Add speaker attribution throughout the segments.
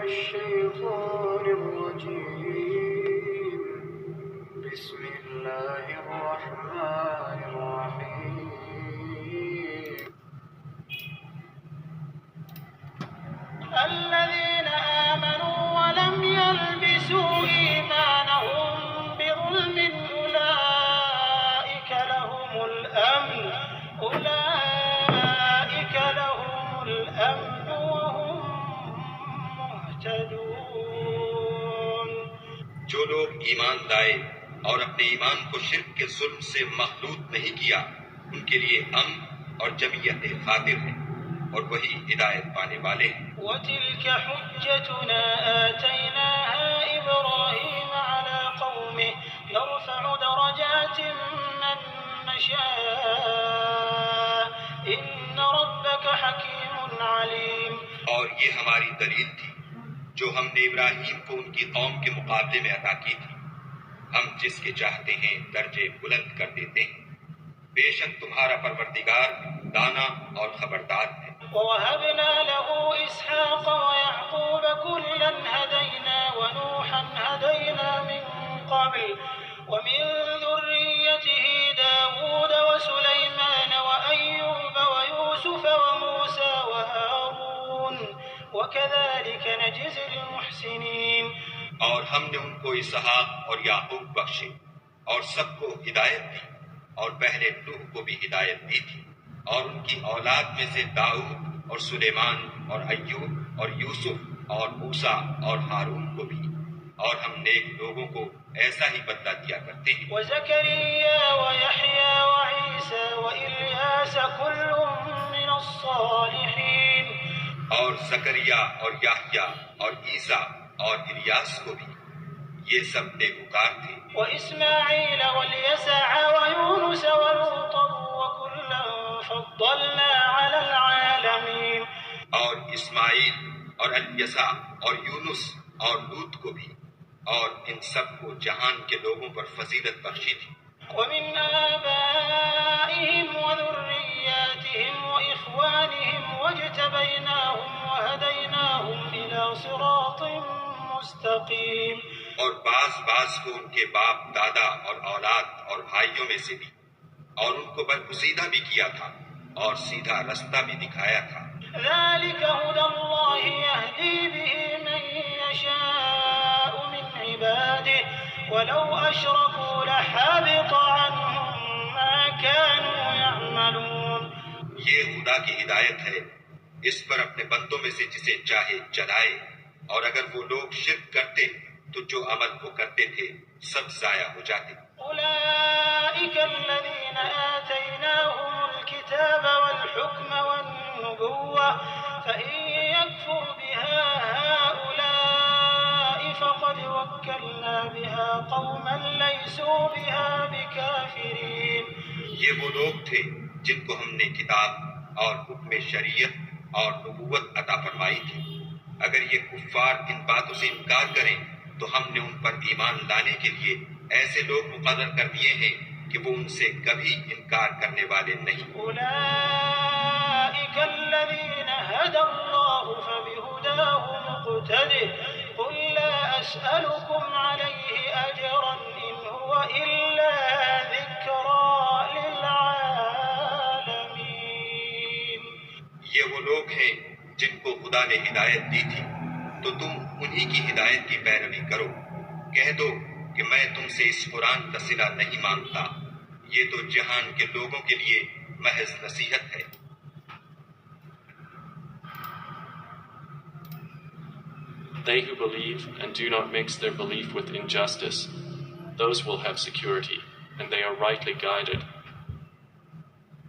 Speaker 1: الشيطان الرجيم بسم الله الرحمن الرحيم الذين آمنوا ولم يلبسوا إيمانهم بظلم أولئك لهم الأمن وهم مهتدون۔
Speaker 2: جو لوگ ایمان لائے اور اپنے ایمان کو شرک کے ظلم سے مخلوط نہیں کیا، ان کے لیے امن اور جمعیت خاطر ہے، اور وہی ہدایت پانے والے ہیں۔
Speaker 1: وَتِلْكَ حُجَّتُنَا آتَيْنَاهَا إِبْرَاهِيمَ عَلَى قَوْمِهِ نَرْفَعُ دَرَجَاتٍ مَّن نَّشَاءُ إِنَّ رَبَّكَ حَكِيمٌ عَلِيمٌ۔
Speaker 2: اور یہ ہماری دلیل تھی جو ہم نے ابراہیم کو ان کی قوم کے مقابلے میں عطا کی تھی، ہم جس کے چاہتے ہیں درجے بلند کر دیتے ہیں، بے شک تمہارا پروردگار دانا اور خبردار ہے۔
Speaker 1: وَوَهَبْنَا لَهُ إِسْحَاقَ وَيَعْقُوبَ كُلًّا هَدَيْنَا وَنُوحًا هَدَيْنَا مِن قَبْلُ وَمِن ذُرِّيَّتِهِ دَاوُودَ وَسُلَيْمَانَ وَأَيُّوبَ وَيُوسُفَ وَمُوسَى وَهَارُونَ وَكَذَلِكَ نَجْزِي الْمُحْسِنِينَ۔
Speaker 2: اور ہم نے ان کو اسحاق اور یعقوب بخشے اور سب کو ہدایت دی، اور پہلے نوح کو بھی ہدایت دی تھی، اور ان کی اولاد میں سے داؤد اور سلیمان اور ایوب اور یوسف اور موسیٰ اور ہارون کو بھی، اور ہم نیک لوگوں کو ایسا ہی بدلہ دیا کرتے ہیں۔
Speaker 1: وَزَكَرِيَّا وَيَحْيَىٰ وَعِيسَىٰ وَإِلْيَاسَ كُلٌّ مِّنَ الصَّالِحِينَ۔
Speaker 2: اور زکریا اور یحییٰ اور عیسیٰ اور الیاس کو بھی، یہ سب نیکوکار تھے۔
Speaker 1: وَإِسْمَاعِيلَ وَالْيَسَعَ وَيُونُسَ وَلُوطًا وَكُلًّا فَضَّلْنَا عَلَى الْعَالَمِينَ۔
Speaker 2: اور اسماعیل اور الیسع اور یونس اور لوط کو بھی، اور ان سب کو جہان کے لوگوں پر فضیلت بخشی تھی۔
Speaker 1: وَمِنْ آبَائِهِمْ وَذُرِّيَّاتِهِمْ وَإِخْوَانِهِمْ وَاجْتَبَيْنَاهُمْ وَهَدَيْنَاهُمْ إِلَىٰ صِرَاطٍ مُّسْتَقِيمٍ۔
Speaker 2: اور بعض کو ان کے باپ دادا اور اولاد اور بھائیوں میں سے بھی، اور ان کو برگزیدہ بھی کیا تھا اور سیدھا رستہ بھی دکھایا تھا۔
Speaker 1: ذَلِكَ هُدَى اللَّهِ يَهْدِي بِهِ مَن يَشَاءُ مِنْ عِبَادِهِ وَلَوْ أَشْرَكُوا لَحَبِطَ عَنْهُم مَّا كَانُوا يَعْمَلُونَ۔
Speaker 2: یہ خدا کی ہدایت ہے، اس پر اپنے بندوں میں سے جسے چاہے چلائے، اور اگر وہ لوگ شرک کرتے تو جو عمل وہ کرتے تھے سب ضائع ہو جاتے۔
Speaker 1: أولئك الذين آتيناهم الكتاب والحكم والنبوة فإن يكفر بها هؤلاء فقد وكلنا بها قوما ليسوا بها بكافرين۔
Speaker 2: یہ وہ لوگ تھے جن کو ہم نے کتاب اور حکم شریعت اور نبوت عطا فرمائی تھی، اگر یہ کفار ان باتوں سے انکار کریں تو ہم نے ان پر ایمان لانے کے لیے ایسے لوگ مقرر کر دیے ہیں کہ وہ ان سے کبھی انکار کرنے والے نہیں۔
Speaker 1: أولئك الذين هدى الله فبهداه مقتده قل لا أسألكم عليه أجرا إن هو إلا ذكرى للعالمين۔
Speaker 2: یہ وہ لوگ ہیں جن کو خدا نے ہدایت دی تھی، تو تم انہی کی ہدایت کی پیروی کرو۔ کہہ دو کہ میں تم سے اس قرآن کا صلہ نہیں مانگتا، یہ تو جہان کے لوگوں کے لیے محض نصیحت ہے۔
Speaker 3: They who believe and do not mix their belief with injustice, those will have security, and they are rightly guided.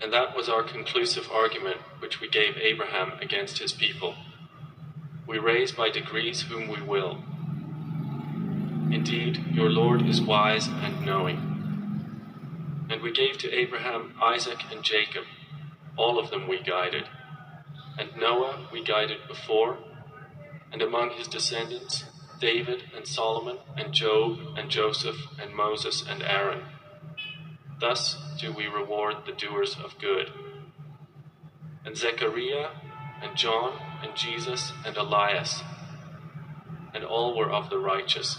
Speaker 3: And that was our conclusive argument which we gave Abraham against his people. We raise by degrees whom we will. Indeed, your Lord is wise and knowing. And we gave to Abraham Isaac and Jacob, all of them we guided. And Noah we guided before, and among his descendants, David and Solomon and Job and Joseph and Moses and Aaron. Thus do we reward the doers of good. And Zechariah and John and Jesus and Elias, and all were of the righteous.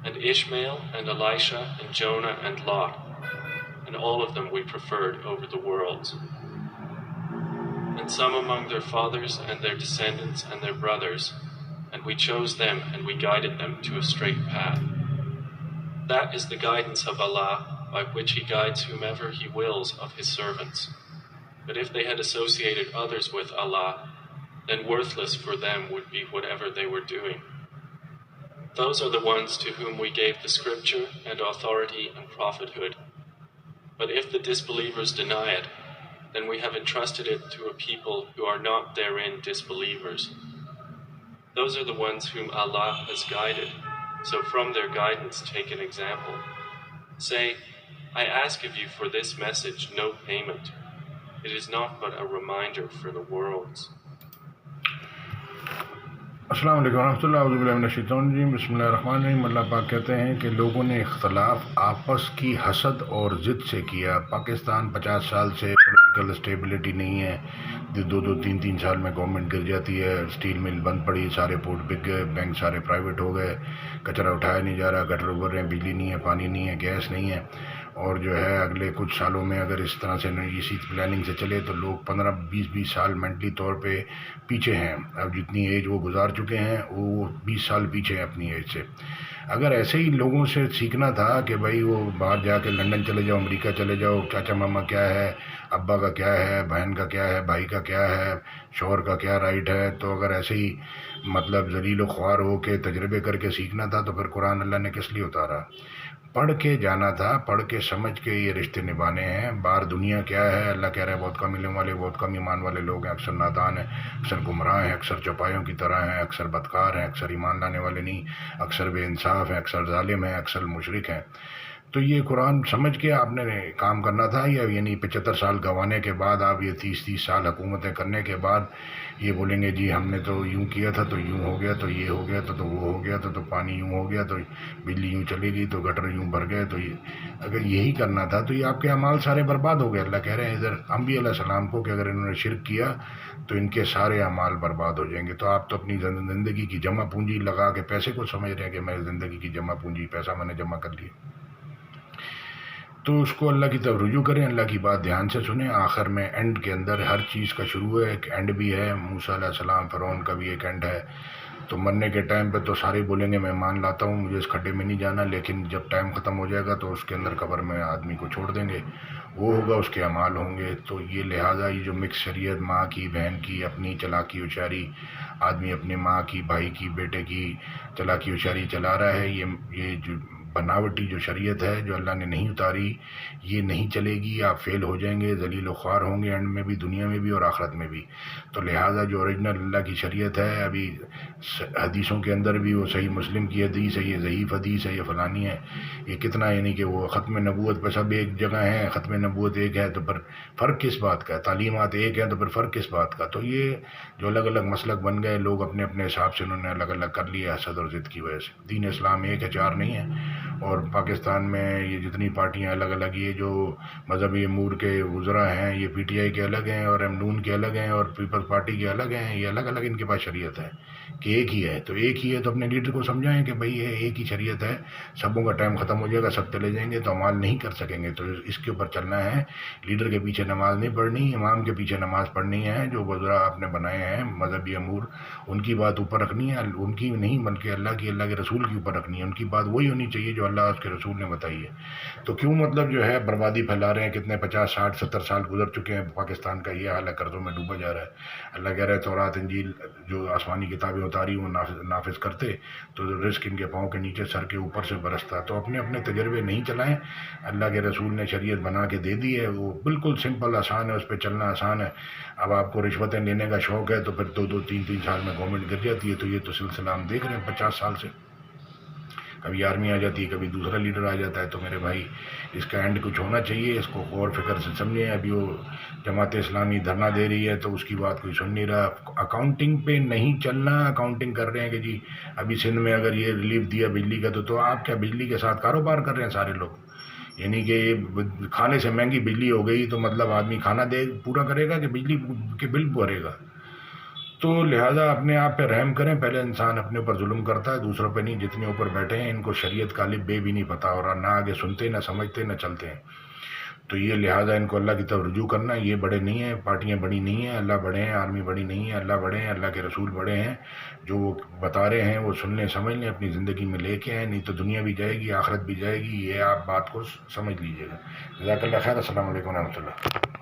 Speaker 3: And Ishmael and Elisha and Jonah and Lot, and all of them we preferred over the worlds. And some among their fathers and their descendants and their brothers, and we chose them and we guided them to a straight path. That is the guidance of Allah, by which He guides whomever He wills of His servants. But if they had associated others with Allah, then worthless for them would be whatever they were doing. Those are the ones to whom we gave the scripture and authority and prophethood. But if the disbelievers deny it, then we have entrusted it to a people who are not therein disbelievers. Those are the ones whom Allah has guided, so from their guidance take an example. Say, I ask of you for this message no payment. It is not but a reminder for the worlds.
Speaker 4: السلام علیکم ورحمۃ اللہ اعوذ باللہ من الشیطان الرجیم بسم اللہ الرحمن الرحیم۔ اللہ پاک کہتے ہیں کہ لوگوں نے اختلاف آپس کی حسد اور ضد سے کیا۔ پاکستان 50 سال سے پولیٹیکل اسٹیبلٹی نہیں ہے، 2-3 سال میں گورنمنٹ گر جاتی ہے، اسٹیل مل بند پڑی، سارے پورٹ بک گئے، بینک سارے پرائیویٹ ہو گئے، کچرا اٹھایا نہیں جا رہا، گٹر ابھر رہے ہیں، بجلی نہیں ہے، پانی نہیں ہے، گیس نہیں ہے۔ اور جو ہے اگلے کچھ سالوں میں اگر اس طرح سے اسی پلاننگ سے چلے تو لوگ 15-20 سال مینٹلی طور پہ پیچھے ہیں۔ اب جتنی ایج وہ گزار چکے ہیں وہ 20 سال پیچھے ہیں اپنی ایج سے۔ اگر ایسے ہی لوگوں سے سیکھنا تھا کہ بھائی وہ باہر جا کے لنڈن چلے جاؤ، امریکہ چلے جاؤ، چاچا ماما کیا ہے، ابا کا کیا ہے، بہن کا کیا ہے، بھائی کا کیا ہے، شوہر کا کیا رائٹ ہے، تو اگر ایسے ہی مطلب ذلیل و خوار ہو کے تجربے کر کے سیکھنا تھا تو پھر قرآن اللہ نے کس لیے اتارا؟ پڑھ کے جانا تھا، پڑھ کے سمجھ کے یہ رشتے نبھانے ہیں۔ باہر دنیا کیا ہے، اللہ کہہ رہا ہے بہت کم علم والے، بہت کم ایمان والے لوگ ہیں، اکثر نادان ہیں، اکثر گمراہ ہیں، اکثر چوپایوں کی طرح ہیں، اکثر بدکار ہیں، اکثر ایمان لانے والے نہیں، اکثر بے انصاف ہیں، اکثر ظالم ہیں، اکثر مشرک ہیں۔ تو یہ قرآن سمجھ کے آپ نے کام کرنا تھا، یا یعنی 75 سال گنوانے کے بعد آپ یہ 30 سال حکومتیں کرنے کے بعد یہ بولیں گے جی ہم نے تو یوں کیا تھا تو یوں ہو گیا، تو یہ ہو گیا تو وہ ہو گیا تو پانی یوں ہو گیا، تو بجلی یوں چلے گی، تو گٹر یوں بھر گئے، تو اگر یہی کرنا تھا تو یہ آپ کے اعمال سارے برباد ہو گئے۔ اللہ کہہ رہے ہیں ادھر انبیاء علیہ السلام کو کہ اگر انہوں نے شرک کیا تو ان کے سارے اعمال برباد ہو جائیں گے۔ تو آپ تو اپنی زندگی کی جمع پونجی لگا کے پیسے کو سمجھ رہے ہیں کہ میں زندگی کی جمع پونجی پیسہ میں نے جمع کر لیا، تو اس کو اللہ کی طرف رجوع کریں، اللہ کی بات دھیان سے سنیں۔ آخر میں اینڈ کے اندر ہر چیز کا شروع ہے، ایک اینڈ بھی ہے، موسیٰ علیہ السلام فرعون کا بھی ایک اینڈ ہے۔ تو مرنے کے ٹائم پہ تو سارے بولیں گے میں مان لاتا ہوں، مجھے اس کھڈے میں نہیں جانا، لیکن جب ٹائم ختم ہو جائے گا تو اس کے اندر قبر میں آدمی کو چھوڑ دیں گے، وہ ہوگا، اس کے اعمال ہوں گے۔ تو یہ لہٰذا یہ جو مکس شریعت، ماں کی بہن کی اپنی چلاکی ہوشیاری، آدمی اپنے ماں کی، بھائی کی، بیٹے کی چلاکی ہوشیاری چلا رہا ہے، یہ جو بناوٹی جو شریعت ہے جو اللہ نے نہیں اتاری، یہ نہیں چلے گی، آپ فیل ہو جائیں گے، ذلیل و خوار ہوں گے اینڈ میں بھی، دنیا میں بھی اور آخرت میں بھی۔ تو لہٰذا جو اوریجنل اللہ کی شریعت ہے، ابھی حدیثوں کے اندر بھی وہ صحیح مسلم کی حدیث ہے، یہ ضعیف حدیث ہے، یہ فلانی ہے، یہ کتنا، یعنی کہ وہ ختم نبوت پہ سب ایک جگہ ہیں، ختم نبوت ایک ہے، تو پھر فرق کس بات کا ہے؟ تعلیمات ایک ہیں تو پھر فرق کس بات کا؟ تو یہ جو الگ الگ مسلک بن گئے، لوگ اپنے اپنے حساب سے انہوں نے الگ الگ کر لیا حسد اور ضد کی وجہ سے۔ دین اسلام ایک ہے، چار نہیں ہے۔ اور پاکستان میں یہ جتنی پارٹیاں الگ الگ، یہ جو مذہبی امور کے وزراء ہیں، یہ پی ٹی آئی کے الگ ہیں اور ایم نون کے الگ ہیں اور پیپلز پارٹی کے الگ ہیں، یہ الگ الگ ان کے پاس شریعت ہے کہ ایک ہی ہے۔ تو ایک ہی ہے تو اپنے لیڈر کو سمجھائیں کہ بھئی یہ ایک ہی شریعت ہے، سبوں کا ٹائم ختم ہو جائے گا، سب چلے جائیں گے تو اعمال نہیں کر سکیں گے۔ تو اس کے اوپر چلنا ہے، لیڈر کے پیچھے نماز نہیں پڑھنی، امام کے پیچھے نماز پڑھنی ہے، جو وزراء آپ نے بنائے ہیں مذہبی امور ان کی بات اوپر رکھنی ہے، ان کی نہیں بلکہ اللہ کی، اللہ کے رسول کی اوپر رکھنی ہے، ان کی بات وہی ہونی چاہیے جو اللہ اس کے رسول نے بتائی ہے۔ تو کیوں مطلب جو ہے بربادی پھیلا رہے ہیں، کتنے 50 60 70 سال گزر چکے ہیں، پاکستان کا یہ حال ہے، قرضوں میں ڈوبا جا رہا ہے۔ اللہ کہہ رہے تورات انجیل جو آسمانی کتابیں اتاری وہ نافذ کرتے تو رزق ان کے پاؤں کے نیچے سر کے اوپر سے برستا۔ تو اپنے اپنے تجربے نہیں چلائیں، اللہ کے رسول نے شریعت بنا کے دے دی ہے، وہ بالکل سمپل آسان ہے، اس پہ چلنا آسان ہے۔ اب آپ کو رشوتیں لینے کا شوق ہے تو پھر 2-3 سال میں گورنمنٹ گر جاتی ہے۔ تو یہ تو سلسلہ ہم دیکھ رہے ہیں 50 سال سے، کبھی آرمی آ جاتی ہے، کبھی دوسرا لیڈر آ جاتا ہے۔ تو میرے بھائی اس کا اینڈ کچھ ہونا چاہیے، اس کو غور فکر سے سمجھیں۔ ابھی وہ جماعت اسلامی دھرنا دے رہی ہے تو اس کی بات کوئی سن نہیں رہا۔ اکاؤنٹنگ پہ نہیں چلنا، اکاؤنٹنگ کر رہے ہیں کہ جی ابھی سندھ میں اگر یہ ریلیف دیا بجلی کا تو آپ کیا بجلی کے ساتھ کاروبار کر رہے ہیں سارے لوگ؟ یعنی کہ کھانے سے مہنگی بجلی ہو گئی تو مطلب آدمی کھانا پورا کرے گا کہ بجلی کے بل بھرے گا؟ تو لہٰذا اپنے آپ پہ رحم کریں. پہلے انسان اپنے اوپر ظلم کرتا ہے، دوسروں پہ نہیں. جتنے اوپر بیٹھے ہیں ان کو شریعت کا الف بے بھی نہیں پتہ، اور نہ آگے سنتے، نہ سمجھتے، نہ چلتے ہیں. تو یہ لہٰذا ان کو اللہ کی طرف رجوع کرنا. یہ بڑے نہیں ہیں، پارٹیاں بڑی نہیں ہیں، اللہ بڑے ہیں، آرمی بڑی نہیں ہے، اللہ بڑے ہیں، اللہ کے رسول بڑے ہیں. جو وہ بتا رہے ہیں وہ سن لیں، سمجھ لیں، اپنی زندگی میں لے کے آئیں، نہیں تو دنیا بھی جائے گی، آخرت بھی جائے گی. یہ آپ بات کو سمجھ لیجیے گا. جزاک اللہ خیر. السلام علیکم و رحمۃ اللہ.